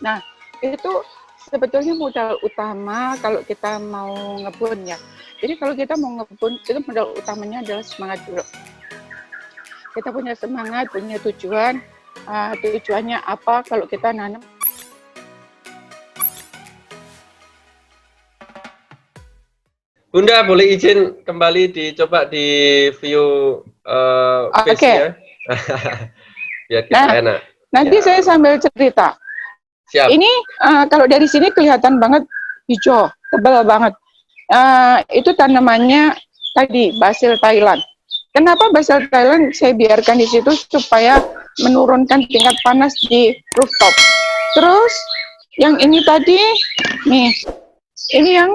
Nah, itu sebetulnya modal utama kalau kita mau ngebun ya. Jadi kalau kita mau ngebun, itu modal utamanya adalah semangat dulu. Kita punya semangat, punya tujuan. Tujuannya apa kalau kita nanam? Bunda, boleh izin kembali dicoba di view face-nya? Biar kita enak. Nanti saya sambil cerita. Siap. Ini kalau dari sini kelihatan banget hijau, tebal banget. Itu tanamannya tadi basil Thailand. Kenapa basil Thailand saya biarkan di situ supaya menurunkan tingkat panas di rooftop. Terus yang ini tadi, nih, ini yang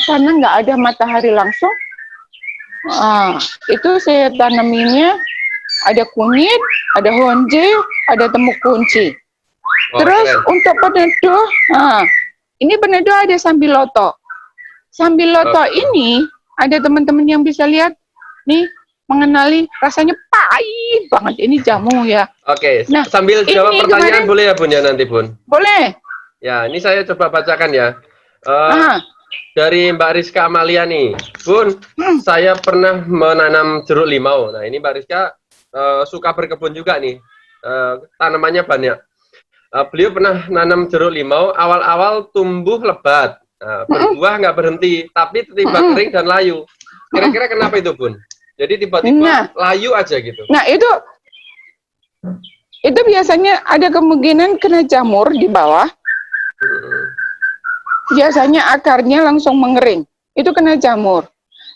karena nggak ada matahari langsung, itu saya tanaminnya ada kunyit, ada honje, ada temu kunci. Terus untuk peneduh, ini peneduh ada sambiloto. Sambiloto ini ada teman-teman yang bisa lihat nih, mengenali rasanya pahit banget. Ini jamu ya. Oke. Nah, sambil jawab pertanyaan kemarin, boleh ya Bun ya nanti Bun? Boleh. Ya, ini saya coba bacakan ya. Dari Mbak Rizka Amalia nih, Bun, saya pernah menanam jeruk limau. Nah ini Mbak Rizka suka berkebun juga nih, tanamannya banyak. Beliau pernah nanam jeruk limau, awal-awal tumbuh lebat, berbuah nggak berhenti, tapi tiba-tiba kering dan layu. Kira-kira kenapa itu Bun? Jadi tiba-tiba layu aja gitu. Nah itu biasanya ada kemungkinan kena jamur di bawah. Biasanya akarnya langsung mengering, itu kena jamur.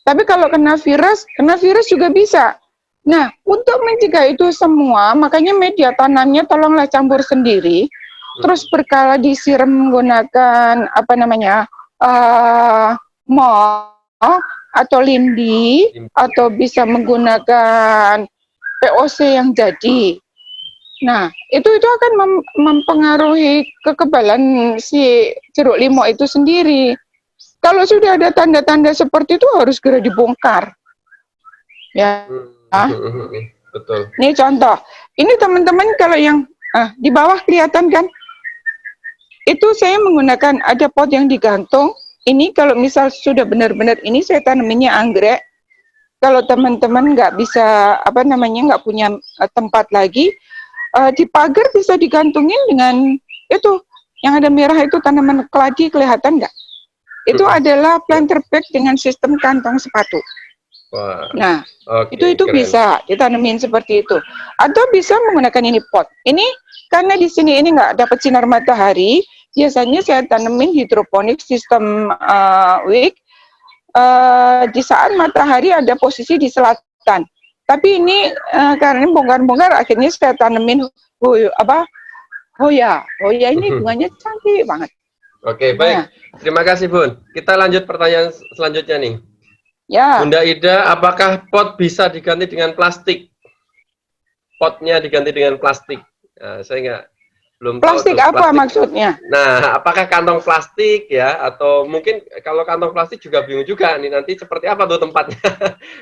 Tapi kalau kena virus juga bisa. Nah, untuk mencegah itu semua, makanya media tanamnya tolonglah campur sendiri, terus berkala disiram menggunakan mol atau lindi, atau bisa menggunakan POC yang jadi. Nah, itu akan mempengaruhi kekebalan si jeruk limau itu sendiri. Kalau sudah ada tanda-tanda seperti itu harus segera dibongkar. Ya. Betul. Ini contoh. Ini teman-teman kalau yang di bawah kelihatan kan? Itu saya menggunakan ada pot yang digantung. Ini kalau misal sudah benar-benar ini saya tanaminnya anggrek. Kalau teman-teman nggak bisa nggak punya tempat lagi, di pagar bisa digantungin dengan itu yang ada merah itu tanaman keladi, kelihatan nggak? Itu adalah planter bag dengan sistem kantong sepatu. Wah, nah, itu bisa ditanamin seperti itu. Atau bisa menggunakan ini pot. Ini karena di sini ini nggak dapat sinar matahari, biasanya saya tanamin hidroponik sistem wick. Di saat matahari ada posisi di selatan. Tapi ini karena bongkar-bongkar akhirnya saya tanemin Hoya ini bunganya cantik banget. Oke, baik. Terima kasih Bun. Kita lanjut pertanyaan selanjutnya nih. Ya. Bunda Ida, apakah pot bisa diganti dengan plastik? Potnya diganti dengan plastik. Nah, saya belum plastik tahu. Apa plastik maksudnya? Nah, apakah kantong plastik ya? Atau mungkin kalau kantong plastik juga bingung juga nih nanti seperti apa tuh tempatnya?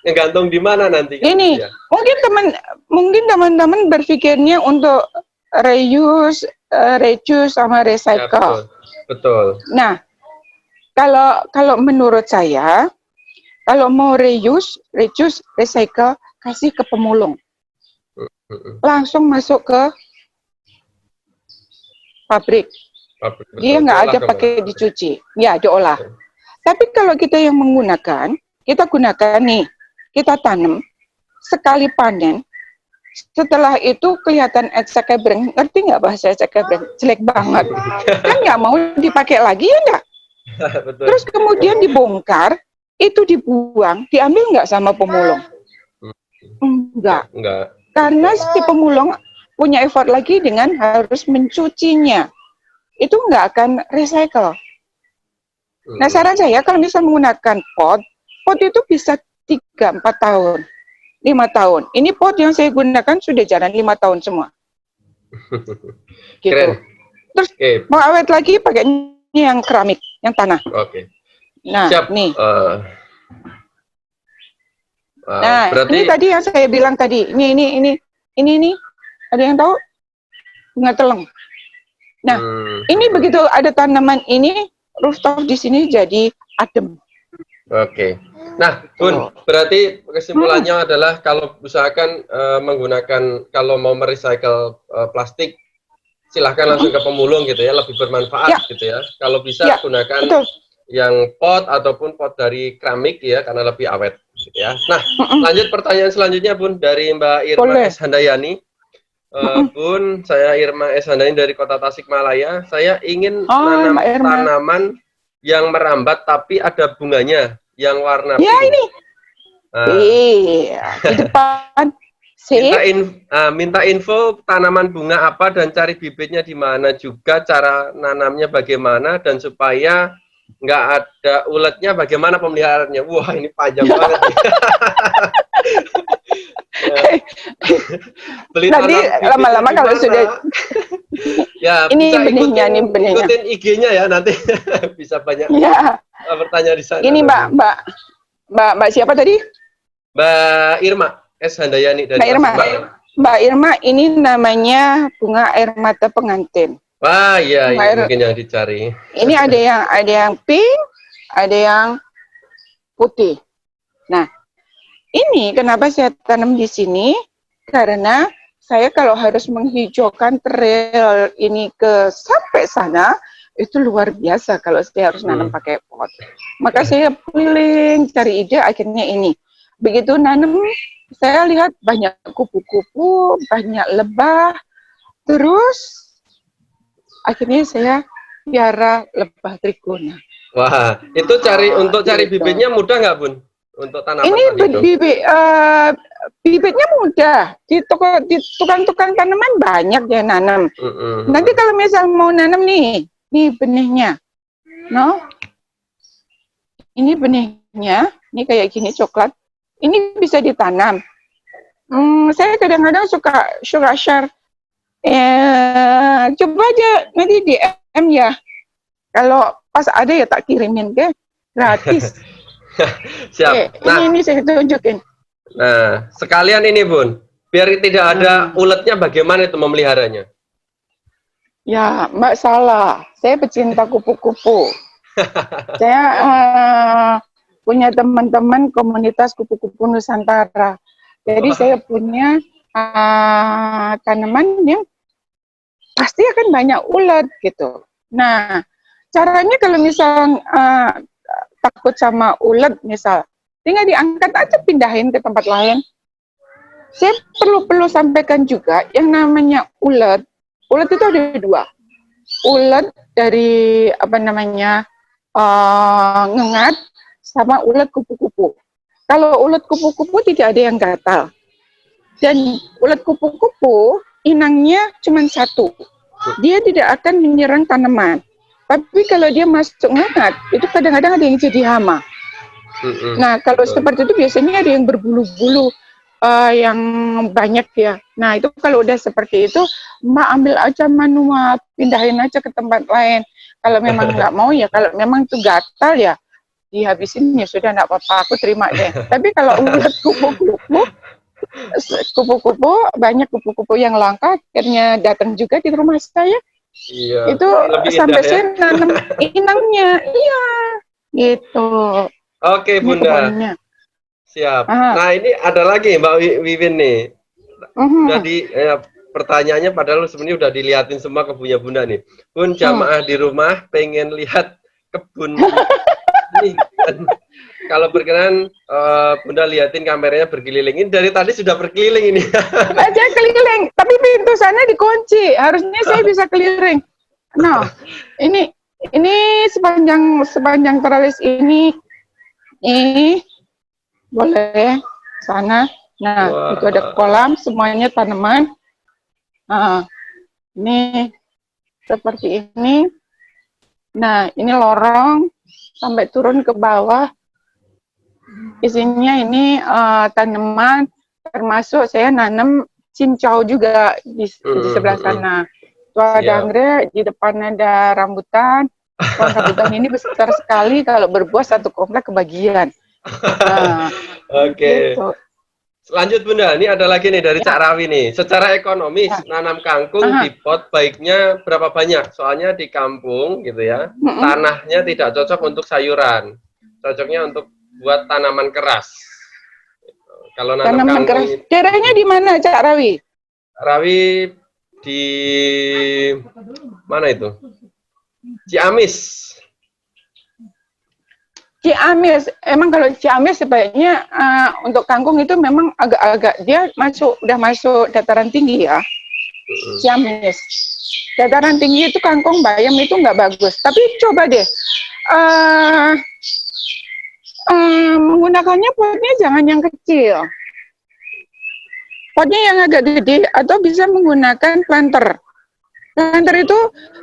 Ngegantung di mana nanti? Ini ya? mungkin teman-teman berpikirnya untuk reuse, sama recycle. Ya, betul. Nah, kalau menurut saya, kalau mau reuse, recycle, kasih ke pemulung. Langsung masuk ke pabrik. Dia nggak ada pakai dicuci. Ya, diolah. Tapi kalau kita yang menggunakan, kita gunakan nih, kita tanam, sekali panen, setelah itu kelihatan ecek-ebreng. Ngerti nggak bahasa ecek-ebreng? Jelek banget. Kan nggak mau dipakai lagi ya nggak? Terus kemudian dibongkar, itu dibuang, diambil nggak sama pemulung? Enggak. Karena si pemulung punya effort lagi dengan harus mencucinya. Itu nggak akan recycle. Nah, saran saya kalau bisa menggunakan pot itu bisa 3-4 tahun. 5 tahun. Ini pot yang saya gunakan sudah jalan 5 tahun semua. Gitu. Keren. Terus mau awet lagi pakai yang keramik, yang tanah. Oke. Nah, siap. Nih. Berarti... ini tadi yang saya bilang tadi. Ini. Ada yang tahu? Bunga teleng. Nah, ini begitu ada tanaman ini, rooftop di sini jadi adem. Oke. Nah, Bun, berarti kesimpulannya adalah kalau usahakan menggunakan, kalau mau merecycle plastik, silahkan langsung ke pemulung gitu ya, lebih bermanfaat gitu ya. Kalau bisa gunakan yang pot ataupun pot dari keramik ya, karena lebih awet gitu ya. Nah, lanjut pertanyaan selanjutnya, Bun, dari Mbak Irma S. Handayani. Bun, saya Irma S. Handayani dari Kota Tasikmalaya. Saya ingin nanam tanaman yang merambat tapi ada bunganya yang warna pink. Ini. Di depan. Minta info tanaman bunga apa dan cari bibitnya di mana, juga cara nanamnya bagaimana, dan supaya nggak ada uletnya bagaimana pemeliharaannya. Wah, ini panjang banget. Beli nanti lama-lama kalau sudah ya, ini benihnya, ini benihnya. Ikutin IG-nya ya, nanti bisa banyak bertanya di sana. Ini Mbak siapa tadi? Mbak Irma S. Handayani dari Mbak Irma, ini namanya bunga air mata pengantin. Wah, iya, mungkin yang dicari. Ini ada yang pink, ada yang putih. Nah, ini kenapa saya tanam di sini? Karena saya kalau harus menghijaukan trail ini sampai sana, itu luar biasa kalau saya harus nanam pakai pot. Maka saya keliling cari ide, akhirnya ini. Begitu nanam, saya lihat banyak kupu-kupu, banyak lebah, terus akhirnya saya piara lebah trigona. Wah, itu untuk cari bibitnya mudah nggak, Bun? Untuk tanaman ini bibitnya mudah. Di tukang-tukang tanaman banyak dia nanam. Nanti kalau misal mau nanam nih benihnya. Ini benihnya, ini kayak gini coklat. Ini bisa ditanam. Saya kadang-kadang suka share. Coba aja nanti di DM ya. Kalau pas ada ya tak kirimin ke gratis. Siap. Ini saya tunjukin. Nah, sekalian ini, Bun, biar tidak ada uletnya, bagaimana itu memeliharanya? Ya, Mbak salah. Saya pecinta kupu-kupu. Saya punya teman-teman komunitas kupu-kupu Nusantara. Jadi saya punya tanaman yang pasti akan banyak ulat gitu. Nah, caranya kalau misal takut sama ulat misal, tinggal diangkat aja, pindahin ke tempat lain. Saya perlu sampaikan juga yang namanya ulat. Ulat itu ada dua. Ulat dari ngengat sama ulat kupu-kupu. Kalau ulat kupu-kupu tidak ada yang gatal. Dan ulat kupu-kupu inangnya cuma satu. Dia tidak akan menyerang tanaman. Tapi kalau dia masuk ngengat, itu kadang-kadang ada yang jadi hama. Nah, kalau seperti itu biasanya ada yang berbulu-bulu yang banyak ya. Nah, itu kalau udah seperti itu, Mbak ambil aja manual, pindahin aja ke tempat lain. Kalau memang nggak mau ya, kalau memang itu gatal ya, dihabisin ya sudah, nggak apa-apa, aku terima deh. Tapi kalau ulat kupu-kupu, banyak kupu-kupu yang langka, akhirnya datang juga di rumah saya. Iya, itu sampai saya nanam inangnya, iya, gitu. Oke, Bunda. Siap. Nah, ini ada lagi Mbak Wiwin nih. Jadi pertanyaannya padahal sebenarnya udah dilihatin semua kebunnya Bunda nih. Bun, jamaah di rumah pengen lihat kebun nih. Kalau berkenan Bunda lihatin kameranya berkeliling. Ini dari tadi sudah berkeliling ini. Aja keliling, tapi pintu sana dikunci. Harusnya saya bisa keliling. Nah, ini sepanjang teralis ini boleh sana. Nah, itu ada kolam, semuanya tanaman. Nah, ini seperti ini. Nah, ini lorong sampai turun ke bawah. Isinya ini tanaman, termasuk saya nanam cincau juga di sebelah sana. Itu ada anggrek, di depan ada rambutan. Rambutan ini besar sekali, kalau berbuah satu komplek kebagian. Nah, Oke. gitu. Lanjut Bunda, ini ada lagi nih dari Cak Rawi nih. Secara ekonomis, nanam kangkung di pot baiknya berapa banyak? Soalnya di kampung gitu ya, tanahnya tidak cocok untuk sayuran. Cocoknya untuk buat tanaman keras. Kalau nanam Tanaman kangkung, keras. Daerahnya di mana, Cak Rawi? Rawi di mana itu? Ciamis. Ciamis, emang kalau Ciamis sebaiknya untuk kangkung itu memang agak-agak dia udah masuk dataran tinggi ya. Ciamis, dataran tinggi itu kangkung bayam itu nggak bagus. Tapi coba deh menggunakannya potnya jangan yang kecil, potnya yang agak gede atau bisa menggunakan planter. Planter itu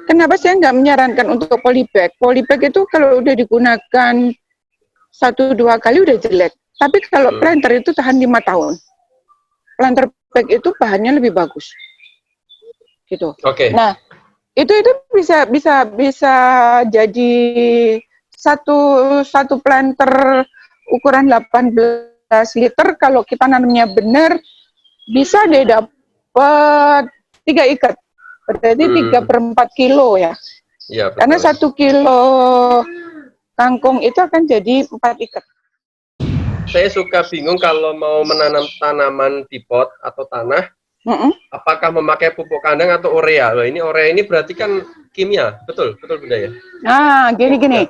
kenapa saya nggak menyarankan untuk polybag? Polybag itu kalau udah digunakan 1-2 kali udah jelek. Tapi kalau planter itu tahan 5 tahun. Planter bag itu bahannya lebih bagus. Gitu. Oke. Nah, itu bisa jadi satu planter ukuran 18 liter kalau kita nanamnya benar bisa deh dapat 3 ikat. Berarti 3/4 kilo ya. Ya, betul. Karena 1 kilo kangkung itu akan jadi 4 ikat. Saya suka bingung kalau mau menanam tanaman di pot atau tanah, apakah memakai pupuk kandang atau urea? Loh, ini urea ini berarti kan kimia, betul Bunda ya? Nah, gini.